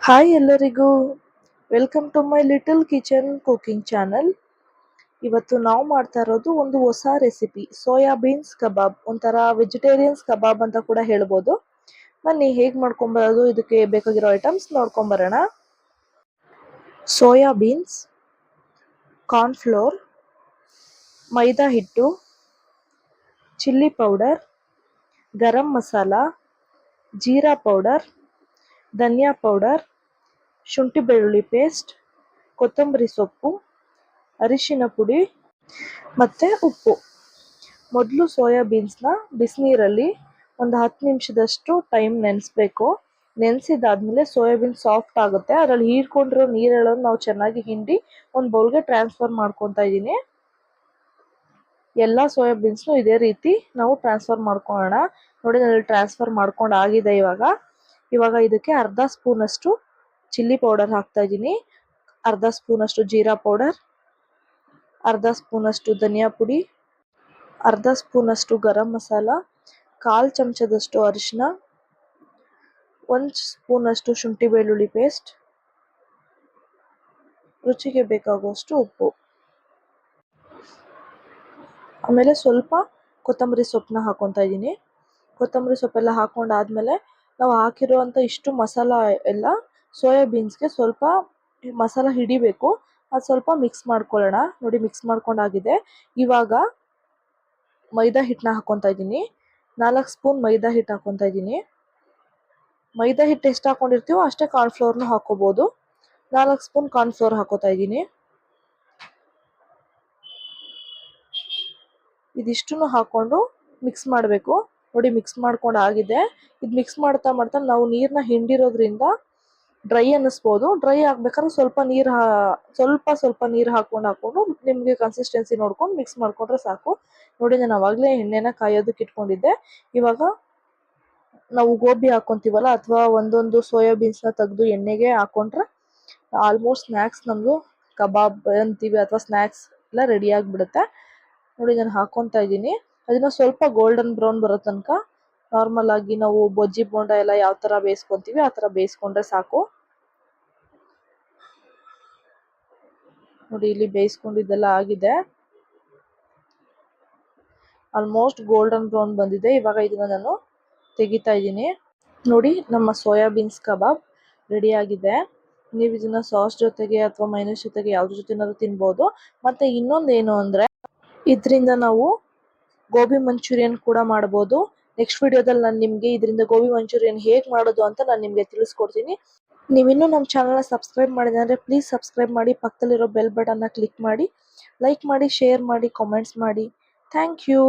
Hi ಎಲ್ಲರಿಗೂ welcome to my little kitchen cooking channel. ಇವತ್ತು ನಾವು ಮಾಡ್ತಾ ಇರೋದು ಒಂದು ಹೊಸ ರೆಸಿಪಿ, ಸೋಯಾಬೀನ್ಸ್ ಕಬಾಬ್. ಒಂಥರ ವೆಜಿಟೇರಿಯನ್ಸ್ ಕಬಾಬ್ ಅಂತ ಕೂಡ ಹೇಳ್ಬೋದು. ಬನ್ನಿ ಹೇಗೆ ಮಾಡ್ಕೊಂಬರೋದು, ಇದಕ್ಕೆ ಬೇಕಾಗಿರೋ ಐಟಮ್ಸ್ ನೋಡ್ಕೊಂಬರೋಣ. ಸೋಯಾಬೀನ್ಸ್, ಕಾರ್ನ್ಫ್ಲೋರ್, ಮೈದಾ ಹಿಟ್ಟು, chilli powder, garam masala, jeera powder, ಧನಿಯಾ ಪೌಡರ್, ಶುಂಠಿ ಬೆಳ್ಳುಳ್ಳಿ ಪೇಸ್ಟ್, ಕೊತ್ತಂಬರಿ ಸೊಪ್ಪು, ಅರಿಶಿನ ಪುಡಿ ಮತ್ತು ಉಪ್ಪು. ಮೊದಲು ಸೋಯಾಬೀನ್ಸ್ನ ಬಿಸಿನೀರಲ್ಲಿ ಒಂದು 10 ನಿಮಿಷದಷ್ಟು ಟೈಮ್ ನೆನೆಸ್ಬೇಕು. ನೆನೆಸಿದಾದ್ಮೇಲೆ ಸೋಯಾಬೀನ್ ಸಾಫ್ಟ್ ಆಗುತ್ತೆ. ಅದರಲ್ಲಿ ಹೀರ್ಕೊಂಡಿರೋ ನೀರೆಲ್ಲರೂ ನಾವು ಚೆನ್ನಾಗಿ ಹಿಂಡಿ ಒಂದು ಬೌಲ್ಗೆ ಟ್ರಾನ್ಸ್ಫರ್ ಮಾಡ್ಕೊತಾ ಇದ್ದೀನಿ. ಎಲ್ಲ ಸೋಯಾಬೀನ್ಸ್ನು ಇದೇ ರೀತಿ ನಾವು ಟ್ರಾನ್ಸ್ಫರ್ ಮಾಡ್ಕೊಳ್ಳೋಣ. ನೋಡಿ, ನಾನು ಟ್ರಾನ್ಸ್ಫರ್ ಮಾಡ್ಕೊಂಡು ಆಗಿದೆ. ಇವಾಗ ಇದಕ್ಕೆ ಅರ್ಧ ಸ್ಪೂನಷ್ಟು ಚಿಲ್ಲಿ ಪೌಡರ್ ಹಾಕ್ತಾ ಇದ್ದೀನಿ, ಅರ್ಧ ಸ್ಪೂನಷ್ಟು ಜೀರಾ ಪೌಡರ್, ಅರ್ಧ ಸ್ಪೂನಷ್ಟು ಧನಿಯಾ ಪುಡಿ, ಅರ್ಧ ಸ್ಪೂನಷ್ಟು ಗರಂ ಮಸಾಲ, 1/4 ಚಮಚದಷ್ಟು ಅರಿಶಿನ, 1 ಸ್ಪೂನಷ್ಟು ಶುಂಠಿ ಬೆಳ್ಳುಳ್ಳಿ ಪೇಸ್ಟ್, ರುಚಿಗೆ ಬೇಕಾಗುವಷ್ಟು ಉಪ್ಪು, ಆಮೇಲೆ ಸ್ವಲ್ಪ ಕೊತ್ತಂಬರಿ ಸೊಪ್ಪನ್ನ ಹಾಕೊತಾ ಇದ್ದೀನಿ. ಕೊತ್ತಂಬರಿ ಸೊಪ್ಪೆಲ್ಲ ಹಾಕೊಂಡಾದ್ಮೇಲೆ ನಾವು ಹಾಕಿರುವಂಥ ಇಷ್ಟು ಮಸಾಲ ಎಲ್ಲ ಸೋಯಾಬೀನ್ಸ್ಗೆ ಸ್ವಲ್ಪ ಮಸಾಲ ಹಿಡಿಬೇಕು. ಅದು ಸ್ವಲ್ಪ ಮಿಕ್ಸ್ ಮಾಡ್ಕೊಳ್ಳೋಣ. ನೋಡಿ, ಮಿಕ್ಸ್ ಮಾಡ್ಕೊಂಡಾಗಿದೆ. ಇವಾಗ ಮೈದಾ ಹಿಟ್ಟನ್ನ ಹಾಕೊತಾ ಇದ್ದೀನಿ. 4 ಸ್ಪೂನ್ ಮೈದಾ ಹಿಟ್ಟು ಹಾಕೊತಾ ಇದ್ದೀನಿ. ಮೈದಾ ಹಿಟ್ಟು ಎಷ್ಟು ಹಾಕೊಂಡಿರ್ತೀವೋ ಅಷ್ಟೇ ಕಾರ್ನ್ಫ್ಲೋರ್ನು ಹಾಕೋಬೋದು. 4 ಸ್ಪೂನ್ ಕಾರ್ನ್ಫ್ಲೋರ್ ಹಾಕೋತಾ ಇದ್ದೀನಿ. ಇದಿಷ್ಟನ್ನು ಹಾಕೊಂಡು ಮಿಕ್ಸ್ ಮಾಡಬೇಕು. ನೋಡಿ, ಮಿಕ್ಸ್ ಮಾಡ್ಕೊಂಡು ಆಗಿದೆ. ಇದು ಮಿಕ್ಸ್ ಮಾಡ್ತಾ ಮಾಡ್ತಾ ನಾವು ನೀರನ್ನ ಹಿಂಡಿರೋದ್ರಿಂದ ಡ್ರೈ ಅನ್ನಿಸ್ಬೋದು. ಡ್ರೈ ಆಗ್ಬೇಕಾದ್ರೆ ಸ್ವಲ್ಪ ನೀರು ಹಾಕೊಂಡು ನಿಮಗೆ ಕನ್ಸಿಸ್ಟೆನ್ಸಿ ನೋಡ್ಕೊಂಡು ಮಿಕ್ಸ್ ಮಾಡ್ಕೊಂಡ್ರೆ ಸಾಕು. ನೋಡಿ, ನಾನು ಅವಾಗಲೇ ಎಣ್ಣೆನ ಕಾಯೋದಕ್ಕೆ ಇಟ್ಕೊಂಡಿದ್ದೆ. ಇವಾಗ ನಾವು ಗೋಬಿ ಹಾಕೊತೀವಲ್ಲ, ಅಥವಾ ಒಂದೊಂದು ಸೋಯಾಬೀನ್ಸ್ನ ತೆಗೆದು ಎಣ್ಣೆಗೆ ಹಾಕೊಂಡ್ರೆ ಆಲ್ಮೋಸ್ಟ್ ಸ್ನ್ಯಾಕ್ಸ್ ನಮ್ಮದು ಕಬಾಬ್ ಅಂತೀವಿ ಅಥವಾ ಸ್ನ್ಯಾಕ್ಸ್ ಎಲ್ಲ ರೆಡಿ ಆಗಿಬಿಡುತ್ತೆ. ನೋಡಿ, ನಾನು ಹಾಕೊತಾ ಇದ್ದೀನಿ. ಅದನ್ನ ಸ್ವಲ್ಪ ಗೋಲ್ಡನ್ ಬ್ರೌನ್ ಬರೋ ತನಕ ನಾರ್ಮಲ್ ಆಗಿ ನಾವು ಬಜ್ಜಿ ಬೋಂಡ ಎಲ್ಲ ಯಾವ ಥರ ಬೇಯಿಸ್ಕೊತೀವಿ ಆ ಥರ ಬೇಯಿಸ್ಕೊಂಡ್ರೆ ಸಾಕು. ನೋಡಿ, ಇಲ್ಲಿ ಬೇಯಿಸ್ಕೊಂಡಿದ್ದೆಲ್ಲ ಆಗಿದೆ. ಆಲ್ಮೋಸ್ಟ್ ಗೋಲ್ಡನ್ ಬ್ರೌನ್ ಬಂದಿದೆ. ಇವಾಗ ಇದನ್ನ ನಾನು ತೆಗಿತಾ ಇದ್ದೀನಿ. ನೋಡಿ, ನಮ್ಮ ಸೋಯಾಬೀನ್ಸ್ ಕಬಾಬ್ ರೆಡಿ ಆಗಿದೆ. ನೀವು ಇದನ್ನ ಸಾಸ್ ಜೊತೆಗೆ ಅಥವಾ ಮೈನಸ್ ಜೊತೆಗೆ ಯಾವ್ದ್ರ ಜೊತೆನಾದ್ರು ತಿನ್ಬೋದು. ಮತ್ತೆ ಇನ್ನೊಂದೇನು ಅಂದರೆ, ಇದರಿಂದ ನಾವು ಗೋಬಿ ಮಂಚೂರಿಯನ್ ಕೂಡ ಮಾಡ್ಬೋದು. ನೆಕ್ಸ್ಟ್ ವಿಡಿಯೋದಲ್ಲಿ ನಾನು ನಿಮಗೆ ಇದರಿಂದ ಗೋಬಿ ಮಂಚೂರಿಯನ್ ಹೇಗೆ ಮಾಡೋದು ಅಂತ ನಾನು ನಿಮಗೆ ತಿಳಿಸ್ಕೊಡ್ತೀನಿ. ನೀವಿನ್ನೂ ನಮ್ಮ ಚಾನಲ್ನ ಸಬ್ಸ್ಕ್ರೈಬ್ ಮಾಡಿದೆ ಅಂದರೆ ಪ್ಲೀಸ್ ಸಬ್ಸ್ಕ್ರೈಬ್ ಮಾಡಿ, ಪಕ್ಕದಲ್ಲಿರೋ ಬೆಲ್ ಬಟನ್ನ ಕ್ಲಿಕ್ ಮಾಡಿ, ಲೈಕ್ ಮಾಡಿ, ಶೇರ್ ಮಾಡಿ, ಕಾಮೆಂಟ್ಸ್ ಮಾಡಿ. Thank you.